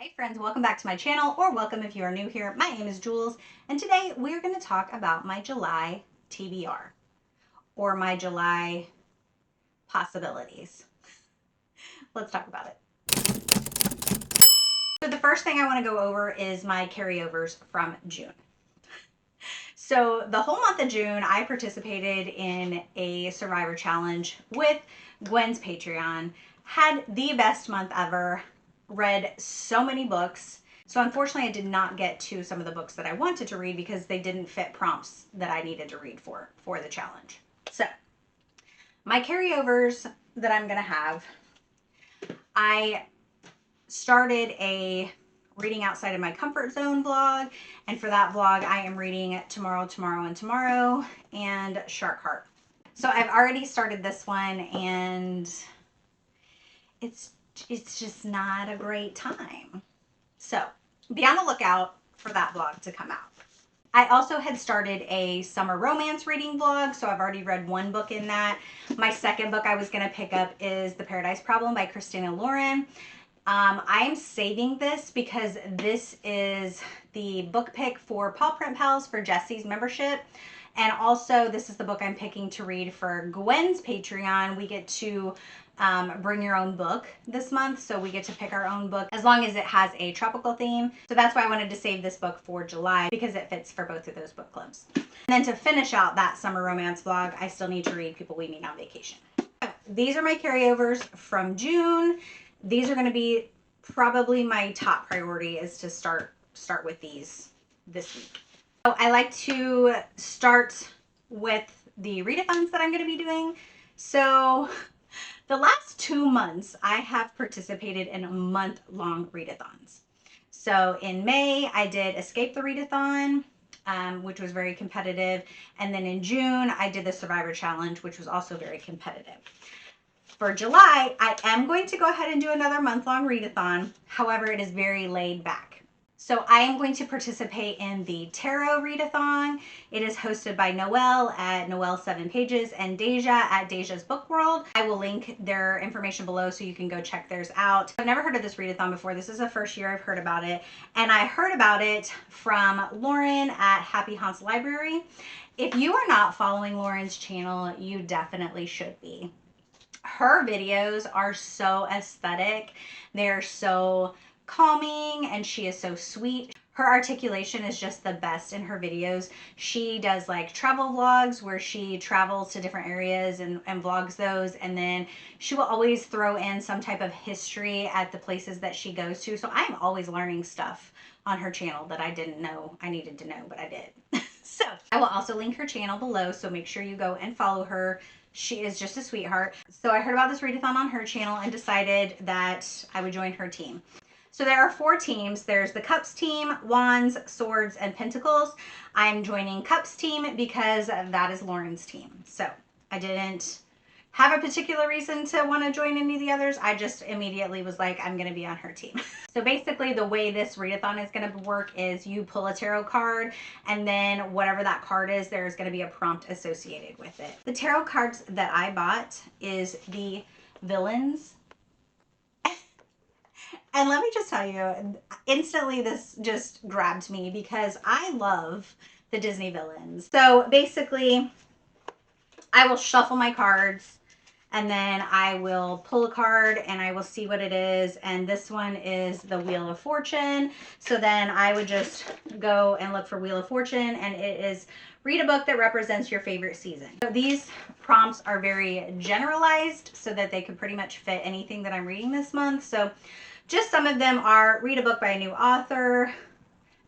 Hi friends, welcome back to my channel, or welcome if you are new here. My name is Jules, and today we're going to talk about my July TBR, or my July possibilities. Let's talk about it. So the first thing I want to go over is my carryovers from June. So the whole month of June, I participated in a Survivor Challenge with Gwen's Patreon. Had the best month ever. Read so many books. So unfortunately I did not get to some of the books that I wanted to read because they didn't fit prompts that I needed to read for the challenge. So my carryovers that I'm going to have, I started a reading outside of my comfort zone vlog, and for that vlog I am reading Tomorrow, Tomorrow, and Tomorrow and Shark Heart. So I've already started this one, and it's just not a great time. So be on the lookout for that vlog to come out. I also had started a summer romance reading vlog, so I've already read one book in that. My second book I was going to pick up is The Paradise Problem by Christina Lauren. I'm saving this because this is the book pick for Paw Print Pals for Jesse's membership. And also this is the book I'm picking to read for Gwen's Patreon. We get to bring your own book this month, so we get to pick our own book as long as it has a tropical theme. So that's why I wanted to save this book for July, because it fits for both of those book clubs. And then to finish out that summer romance vlog, I still need to read People We Meet on Vacation. So these are my carryovers from June. These are going to be probably my top priority, is to start with these this week. So I like to start with the readathons that I'm going to be doing. So the last 2 months, I have participated in month-long readathons. So in May, I did Escape the Readathon, which was very competitive. And then in June, I did the Survivor Challenge, which was also very competitive. For July, I am going to go ahead and do another month-long readathon. However, it is very laid back. So I am going to participate in the Tarot Readathon. It is hosted by Noelle at Noelle 7 Pages and Deja at Deja's Book World. I will link their information below so you can go check theirs out. I've never heard of this readathon before. This is the first year I've heard about it. And I heard about it from Lauren at Happy Haunts Library. If you are not following Lauren's channel, you definitely should be. Her videos are so aesthetic. They're so calming, and she is so sweet. Her articulation is just the best in her videos. She does like travel vlogs where she travels to different areas and vlogs those, and then she will always throw in some type of history at the places that she goes to. So I'm always learning stuff on her channel that I didn't know I needed to know, but I did. So I will also link her channel below, so make sure you go and follow her. She is just a sweetheart. So I heard about this readathon on her channel and decided that I would join her team. So there are 4 teams. There's the Cups team, Wands, Swords, and Pentacles. I'm joining Cups team because that is Lauren's team. So I didn't have a particular reason to want to join any of the others. I just immediately was like, I'm going to be on her team. So basically the way this readathon is going to work is you pull a tarot card, and then whatever that card is, there's going to be a prompt associated with it. The tarot cards that I bought is the Villains. And let me just tell you, instantly this just grabbed me because I love the Disney villains. So basically, I will shuffle my cards, and then I will pull a card and I will see what it is. And this one is the Wheel of Fortune. So then I would just go and look for Wheel of Fortune, and it is read a book that represents your favorite season. So these prompts are very generalized so that they could pretty much fit anything that I'm reading this month. So just some of them are read a book by a new author,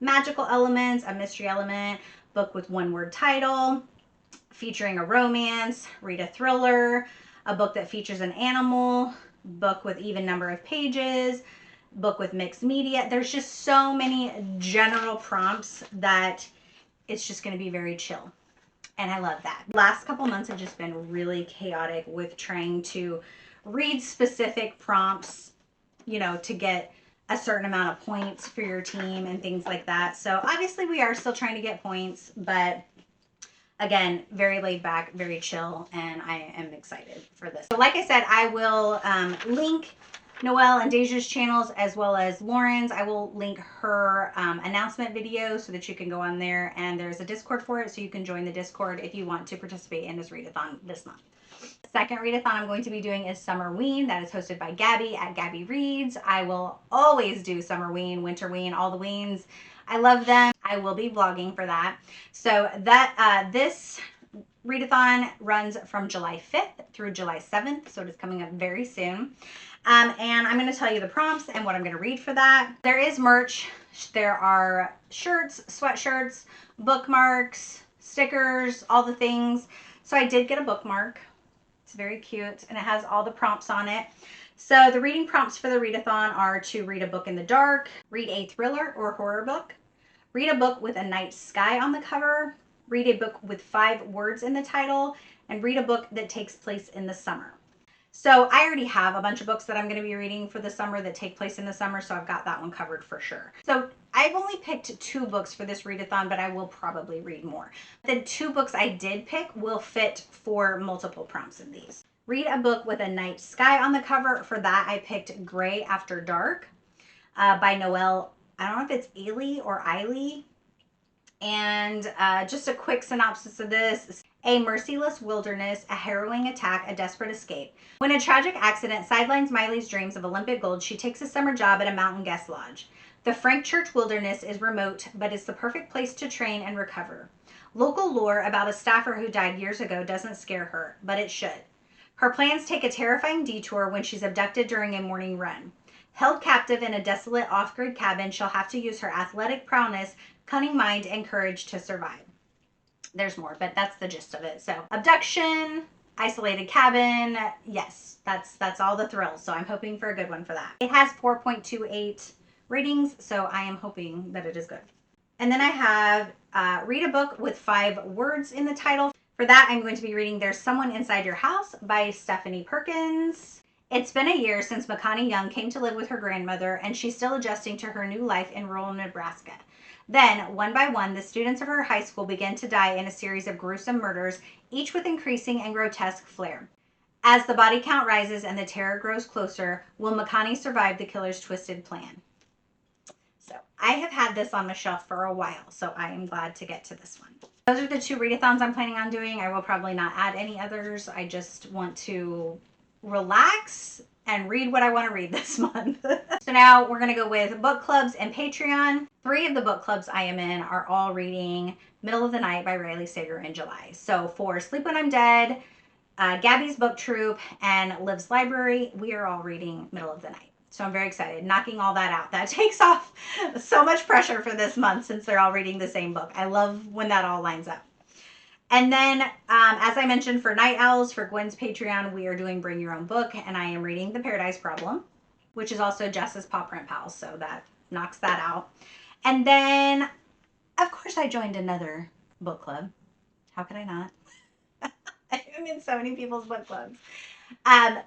magical elements, a mystery element, book with one-word title, featuring a romance, read a thriller, a book that features an animal, book with even number of pages, book with mixed media. There's just so many general prompts that it's just going to be very chill. And I love that. Last couple months have just been really chaotic with trying to read specific prompts, you know, to get a certain amount of points for your team and things like that. So obviously we are still trying to get points, but again, very laid back, very chill, and I am excited for this. So like I said, I will link Noelle and Deja's channels, as well as Lauren's. I will link her announcement video so that you can go on there, and there's a Discord for it, so you can join the Discord if you want to participate in this readathon this month. The second readathon I'm going to be doing is Summerween. That is hosted by Gabby at Gabby Reads. I will always do Summerween, Winterween, all the weens. I love them. I will be vlogging for that. So that this readathon runs from July 5th through July 7th, so it is coming up very soon. And I'm going to tell you the prompts and what I'm going to read for that. There is merch. There are shirts, sweatshirts, bookmarks, stickers, all the things. So I did get a bookmark. It's very cute, and it has all the prompts on it. So the reading prompts for the readathon are to read a book in the dark, read a thriller or horror book, read a book with a night sky on the cover, read a book with 5 words in the title, and read a book that takes place in the summer. So I already have a bunch of books that I'm going to be reading for the summer that take place in the summer, so I've got that one covered for sure. So I've only picked 2 books for this readathon, but I will probably read more. The 2 books I did pick will fit for multiple prompts of these. Read a book with a night sky on the cover. For that, I picked Gray After Dark by Noelle. I don't know if it's Ailey or Eiley. And just a quick synopsis of this. A merciless wilderness, a harrowing attack, a desperate escape. When a tragic accident sidelines Miley's dreams of Olympic gold, she takes a summer job at a mountain guest lodge. The Frank Church wilderness is remote, but is the perfect place to train and recover. Local lore about a staffer who died years ago doesn't scare her, but it should. Her plans take a terrifying detour when she's abducted during a morning run. Held captive in a desolate off-grid cabin, she'll have to use her athletic prowess, cunning mind, and courage to survive. There's more, but that's the gist of it. So abduction, isolated cabin, yes, that's all the thrills. So I'm hoping for a good one for that. It has 4.28 ratings, so I am hoping that it is good. And then I have read a book with 5 words in the title. For that, I'm going to be reading There's Someone Inside Your House by Stephanie Perkins. It's been a year since Makani Young came to live with her grandmother, and she's still adjusting to her new life in rural Nebraska. Then, one by one, the students of her high school begin to die in a series of gruesome murders, each with increasing and grotesque flair. As the body count rises and the terror grows closer, will Makani survive the killer's twisted plan? So, I have had this on the shelf for a while, so I am glad to get to this one. Those are the 2 readathons I'm planning on doing. I will probably not add any others. I just want to relax and read what I want to read this month. So now we're going to go with book clubs and Patreon. 3 of the book clubs I am in are all reading Middle of the Night by Riley Sager in July. So for Sleep When I'm Dead, Gabby's Book Troop, and Liv's Library, we are all reading Middle of the Night. So I'm very excited, knocking all that out. That takes off so much pressure for this month since they're all reading the same book. I love when that all lines up. And then, as I mentioned, for Night Owls, for Gwen's Patreon, we are doing Bring Your Own Book, and I am reading The Paradise Problem, which is also Jess's Paw Print Pals, so that knocks that out. And then, of course, I joined another book club. How could I not? I'm in so many people's book clubs.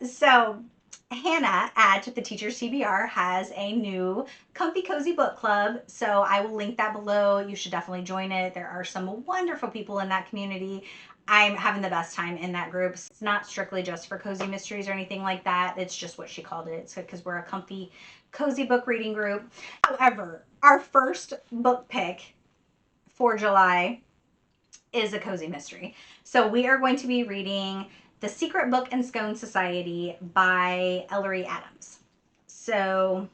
So Hannah at the Teacher's TBR has a new Comfy Cozy Book Club, so I will link that below. You should definitely join it. There are some wonderful people in that community. I'm having the best time in that group. It's not strictly just for cozy mysteries or anything like that. It's just what she called it. It's because we're a comfy, cozy book reading group. However, our first book pick for July is a cozy mystery. So we are going to be reading The Secret Book and Scone Society by Ellery Adams. So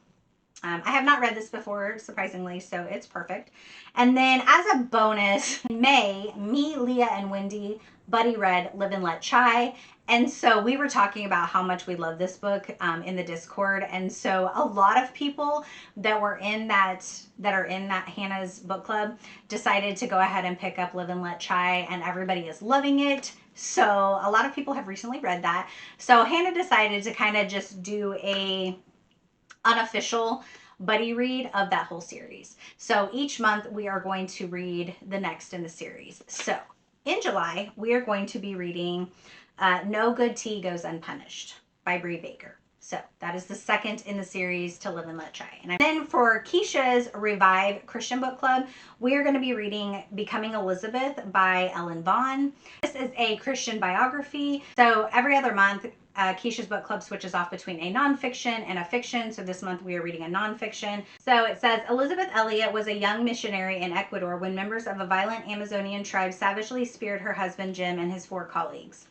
I have not read this before, surprisingly, so it's perfect. And then as a bonus, in May, me, Leah, and Wendy buddy read Live and Let Chai. And so we were talking about how much we love this book in the Discord. And so a lot of people that were in that are in that Hannah's book club decided to go ahead and pick up Live and Let Chai, and everybody is loving it. So a lot of people have recently read that. So Hannah decided to kind of just do a unofficial buddy read of that whole series. So each month we are going to read the next in the series. So in July, we are going to be reading No Good Tea Goes Unpunished by Bree Baker. So that is the second in the series to Live and Let Chai. And then for Keisha's Revive Christian Book Club, we are going to be reading Becoming Elizabeth by Ellen Vaughn. This is a Christian biography. So every other month, Keisha's book club switches off between a nonfiction and a fiction. So this month we are reading a nonfiction. So it says, Elizabeth Elliot was a young missionary in Ecuador when members of a violent Amazonian tribe savagely speared her husband Jim and his 4 colleagues.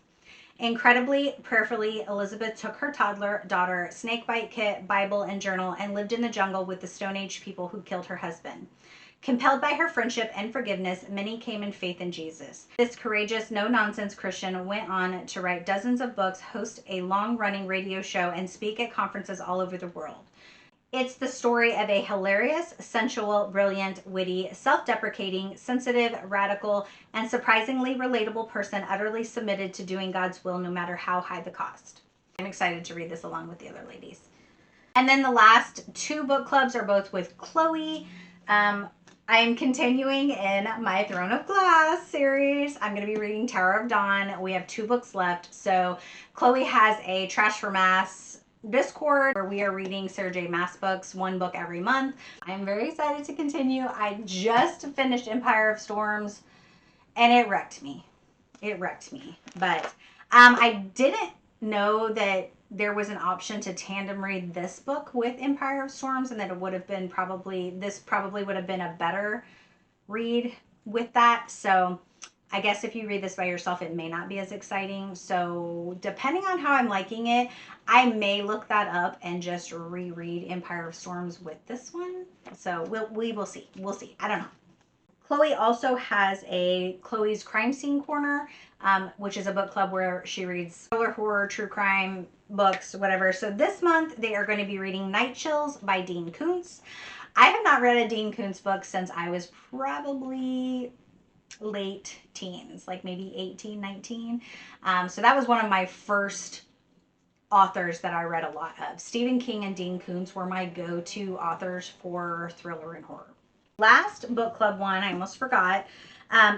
Incredibly, prayerfully, Elizabeth took her toddler daughter, snakebite kit, Bible, and journal and lived in the jungle with the Stone Age people who killed her husband. Compelled by her friendship and forgiveness, many came in faith in Jesus. This courageous, no-nonsense Christian went on to write dozens of books, host a long-running radio show, and speak at conferences all over the world. It's the story of a hilarious, sensual, brilliant, witty, self-deprecating, sensitive, radical, and surprisingly relatable person utterly submitted to doing God's will no matter how high the cost. I'm excited to read this along with the other ladies. And then the last 2 book clubs are both with Chloe. I am continuing in my Throne of Glass series. I'm going to be reading Tower of Dawn. We have 2 books left. So Chloe has a Trash for Mass Discord where we are reading Sarah J. Maas books, 1 book every month. I'm very excited to continue. I just finished Empire of Storms and it wrecked me. It wrecked me. But I didn't know that there was an option to tandem read this book with Empire of Storms, and that it would have been this probably would have been a better read with that. So I guess if you read this by yourself, it may not be as exciting. So depending on how I'm liking it, I may look that up and just reread Empire of Storms with this one. So we will see. We'll see. I don't know. Chloe also has a Chloe's Crime Scene Corner, which is a book club where she reads thriller, horror, true crime books, whatever. So this month they are going to be reading Night Chills by Dean Koontz. I have not read a Dean Koontz book since I was probably late teens, like maybe 18, 19. So that was one of my first authors that I read a lot of. Stephen King and Dean Koontz were my go-to authors for thriller and horror. Last book club one, I almost forgot.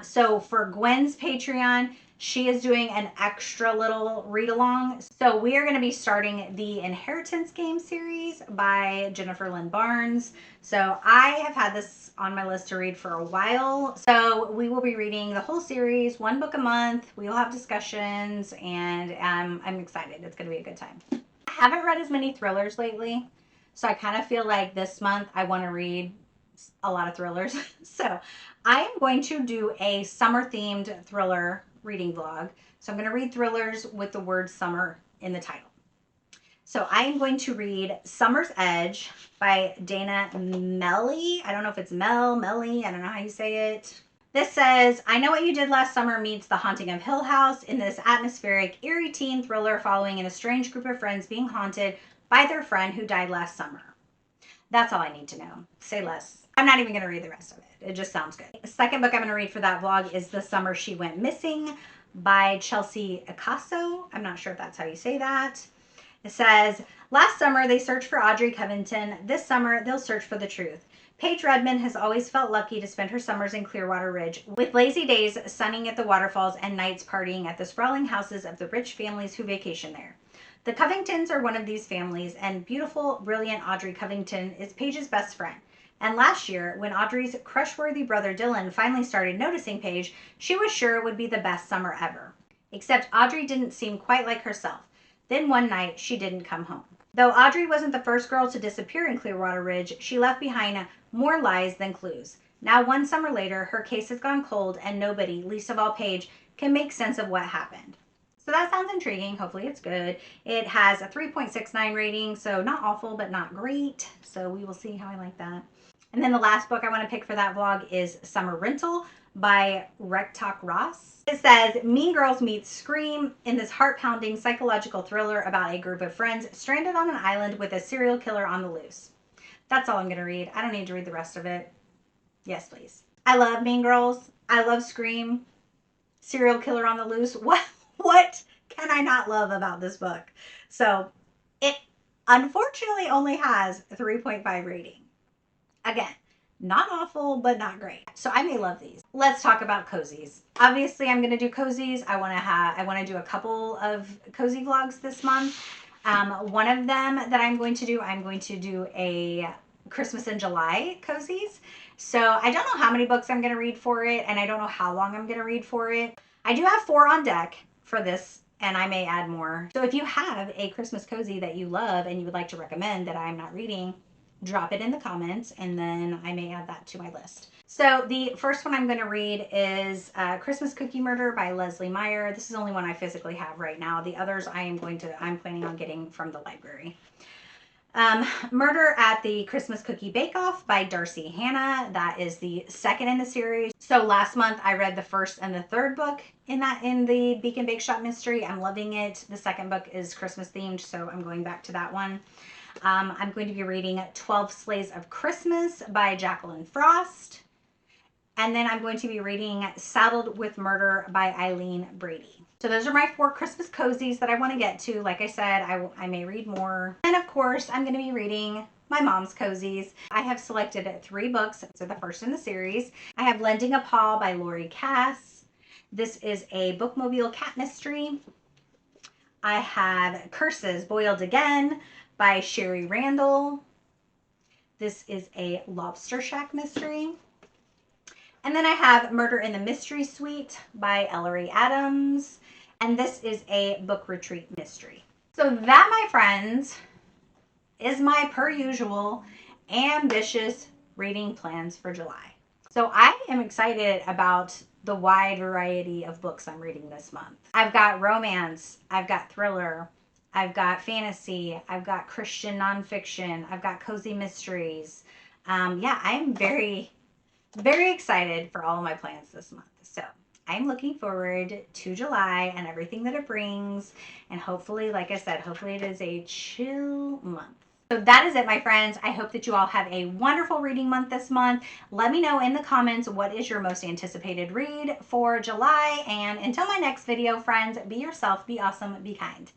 So for Gwen's Patreon, she is doing an extra little read along. So we are going to be starting the Inheritance Game series by Jennifer Lynn Barnes. So I have had this on my list to read for a while. So we will be reading the whole series, 1 book a month. We will have discussions, and I'm excited. It's going to be a good time. I haven't read as many thrillers lately, so I kind of feel like this month I want to read a lot of thrillers. So I am going to do a summer themed thriller reading vlog. So I'm going to read thrillers with the word summer in the title. So I am going to read Summer's Edge by Dana Melly. I don't know if it's Melly. I don't know how you say it. This says, I Know What You Did Last Summer meets The Haunting of Hill House in this atmospheric, eerie teen thriller following in a strange group of friends being haunted by their friend who died last summer. That's all I need to know. Say less. I'm not even going to read the rest of it. It just sounds good. The second book I'm going to read for that vlog is The Summer She Went Missing by Chelsea Acaso. I'm not sure if that's how you say that. It says, last summer they searched for Audrey Covington. This summer they'll search for the truth. Paige Redmond has always felt lucky to spend her summers in Clearwater Ridge, with lazy days sunning at the waterfalls and nights partying at the sprawling houses of the rich families who vacation there. The Covingtons are one of these families, and beautiful, brilliant Audrey Covington is Paige's best friend. And last year, when Audrey's crush-worthy brother Dylan finally started noticing Paige, she was sure it would be the best summer ever. Except Audrey didn't seem quite like herself. Then one night, she didn't come home. Though Audrey wasn't the first girl to disappear in Clearwater Ridge, she left behind more lies than clues. Now, 1 summer later, her case has gone cold, and nobody, least of all Paige, can make sense of what happened. So that sounds intriguing. Hopefully it's good. It has a 3.69 rating, so not awful, but not great. So we will see how I like that. And then the last book I want to pick for that vlog is Summer Rental by Rektak Ross. It says, Mean Girls meets Scream in this heart-pounding psychological thriller about a group of friends stranded on an island with a serial killer on the loose. That's all I'm going to read. I don't need to read the rest of it. Yes, please. I love Mean Girls. I love Scream. Serial killer on the loose. What can I not love about this book? So it unfortunately only has a 3.5 rating. Again, not awful, but not great. So I may love these. Let's talk about cozies. Obviously, I'm going to do cozies. I want to do a couple of cozy vlogs this month. One of them that I'm going to do a Christmas in July cozies. So I don't know how many books I'm going to read for it, and I don't know how long I'm going to read for it. I do have 4 on deck for this and I may add more. So if you have a Christmas cozy that you love and you would like to recommend that I'm not reading, drop it in the comments and then I may add that to my list. So the first one I'm going to read is Christmas Cookie Murder by Leslie Meyer. This is the only one I physically have right now. The others I'm planning on getting from the library. Murder at the Christmas Cookie Bake Off by Darcy Hannah. That is the second in the series. So last month I read the first and the third book in the Bake and Bake Shop mystery. I'm loving it. The second book is Christmas themed, so I'm going back to that one. I'm going to be reading 12 Sleighs of Christmas by Jacqueline Frost. And then I'm going to be reading Saddled with Murder by Eileen Brady. So those are my 4 Christmas cozies that I want to get to. Like I said, I may read more. And of course, I'm going to be reading my mom's cozies. I have selected 3 books. So the first in the series. I have Lending a Paw by Lori Cass. This is a bookmobile cat mystery. I have Curses Boiled Again by Sherry Randall. This is a Lobster Shack mystery. And then I have Murder in the Mystery Suite by Ellery Adams. And this is a book retreat mystery. So that, my friends, is my per usual ambitious reading plans for July. So I am excited about the wide variety of books I'm reading this month. I've got romance, I've got thriller, I've got fantasy, I've got Christian nonfiction, I've got cozy mysteries. Yeah, I'm very excited for all of my plans this month. So I'm looking forward to July and everything that it brings. And hopefully, like I said, hopefully it is a chill month. So that is it, my friends. I hope that you all have a wonderful reading month this month. Let me know in the comments what is your most anticipated read for July. And until my next video, friends, be yourself, be awesome, be kind.